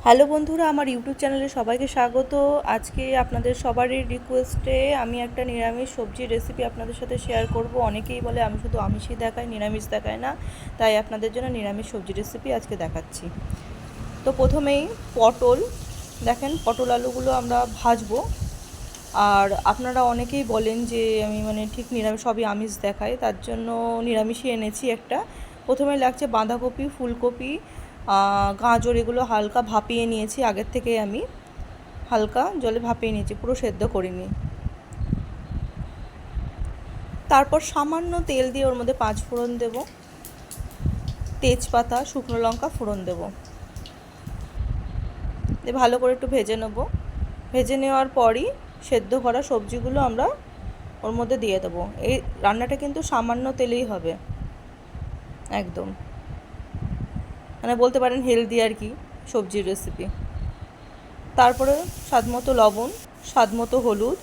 Hello বন্ধুরা, আমার YouTube চ্যানেলে সবাইকে স্বাগত। আজকে আপনাদের সবারই রিকোয়েস্টে আমি একটা নিরামিষ সবজির রেসিপি আপনাদের সাথে শেয়ার করব। অনেকেই বলে আমি শুধু আমিষই দেখাই, নিরামিষ দেখাই না, তাই আপনাদের জন্য নিরামিষ সবজি রেসিপি আজকে দেখাচ্ছি। তো প্রথমেই পটল, দেখেন পটল আলুগুলো আমরা ভাজবো। আর আপনারা অনেকেই বলেন যে আমি ঠিক নিরামিষ সবই আমিষ দেখাই, তার জন্য নিরামিষই এনেছি একটা। প্রথমে লাগছে বাঁধাকপি, ফুলকপি, গাজর, এগুলো হালকা ভাপিয়ে নিয়েছি আগের থেকে। আমি হালকা জলে ভাপিয়ে নিয়েছি, পুরো সেদ্ধ করিনি। তারপর সামান্য তেল দিয়ে ওর মধ্যে 5 ফোড়ন দেব, তেজপাতা, শুকনো লঙ্কা ফোড়ন দেব, দিয়ে ভালো করে একটু ভেজে নেব। ভেজে নেওয়ার পরই সেদ্ধ করা সবজিগুলো আমরা ওর মধ্যে দিয়ে দেবো। এই রান্নাটা কিন্তু সামান্য তেলেই হবে, একদম বলতে পারেন হেলদি আর কি সবজির রেসিপি। তারপরে স্বাদমতো লবণ, স্বাদমতো হলুদ।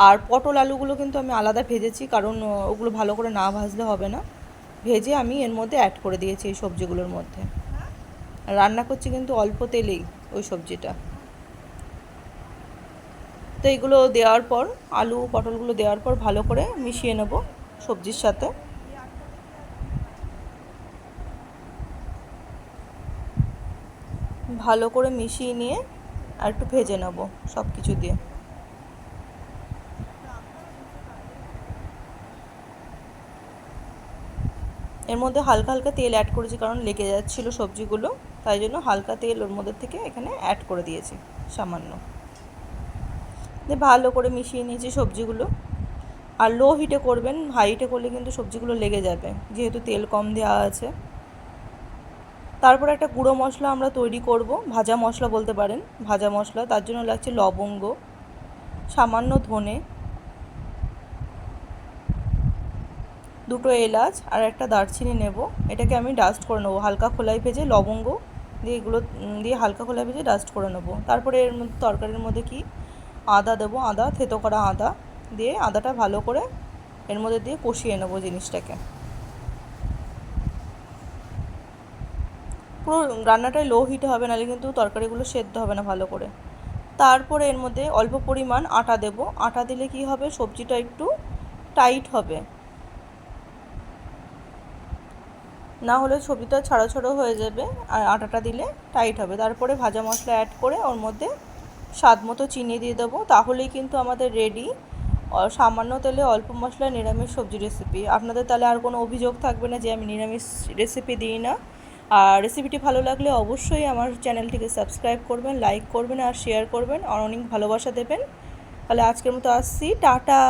আর পটল আলুগুলো কিন্তু আমি আলাদা ভেজেছি, কারণ ওগুলো ভালো করে না ভাজলে হবে না। ভেজে আমি এর মধ্যে অ্যাড করে দিয়েছি এই সবজিগুলোর মধ্যে। রান্না করছি কিন্তু অল্প তেলেই ওই সবজিটা। তো এইগুলো দেওয়ার পর, আলু পটলগুলো দেওয়ার পর ভালো করে মিশিয়ে নেব সবজির সাথে। ভালো করে মিশিয়ে নিয়ে আর একটু ভেজে নেব সব কিছু দিয়ে। এর মধ্যে হালকা হালকা তেল অ্যাড করেছি, কারণ লেগে যাচ্ছিল সবজিগুলো, তাই জন্য হালকা তেল ওর মধ্যে থেকে এখানে অ্যাড করে দিয়েছি সামান্য। দিয়ে ভালো করে মিশিয়ে নিয়েছি সবজিগুলো। আর লো হিটে করবেন, হাই হিটে করলে কিন্তু সবজিগুলো লেগে যাবে, যেহেতু তেল কম দেওয়া আছে। তারপর একটা গুঁড়ো মশলা আমরা তৈরি করব, ভাজা মশলা বলতে পারেন, ভাজা মশলা। তার জন্য লাগছে লবঙ্গ, সামান্য ধনে, দুটো এলাচ আর একটা দারচিনি নেব। এটাকে আমি ডাস্ট করে নেবো, হালকা খোলায় ভেজে লবঙ্গ দিয়ে এগুলো দিয়ে হালকা খোলায় ভেজে ডাস্ট করে নেবো। তারপরে এর মধ্যে তরকারির মধ্যে কি আদা দেবো, আদা থেতো করা আদা দিয়ে আদাটা ভালো করে এর মধ্যে দিয়ে কষিয়ে নেবো জিনিসটাকে। পুরো রান্নাটাই লো হিটে হবে, নাহলে কিন্তু তরকারিগুলো সেদ্ধ হবে না ভালো করে। তারপরে এর মধ্যে অল্প পরিমাণ আটা দেব। আটা দিলে কি হবে, সবজিটা একটু টাইট হবে, না হলে সবজিটা ছাড়ো ছাড়ো হয়ে যাবে, আর আটাটা দিলে টাইট হবে। তারপরে ভাজা মশলা অ্যাড করে ওর মধ্যে স্বাদ মতো চিনি দিয়ে দেবো, তাহলেই কিন্তু আমাদের রেডি সামান্য তেলে অল্প মশলায় নিরামিষ সবজি রেসিপি। আপনাদের তাহলে আর কোনো অভিযোগ থাকবে না যে আমি নিরামিষ রেসিপি দিই না। আর রেসিপিটি ভালো লাগলে অবশ্যই আমার চ্যানেলটিকে সাবস্ক্রাইব করবেন, লাইক করবেন আর শেয়ার করবেন, আর অনেক ভালোবাসা দেবেন। তাহলে আজকের মতো আসছি, টাটা।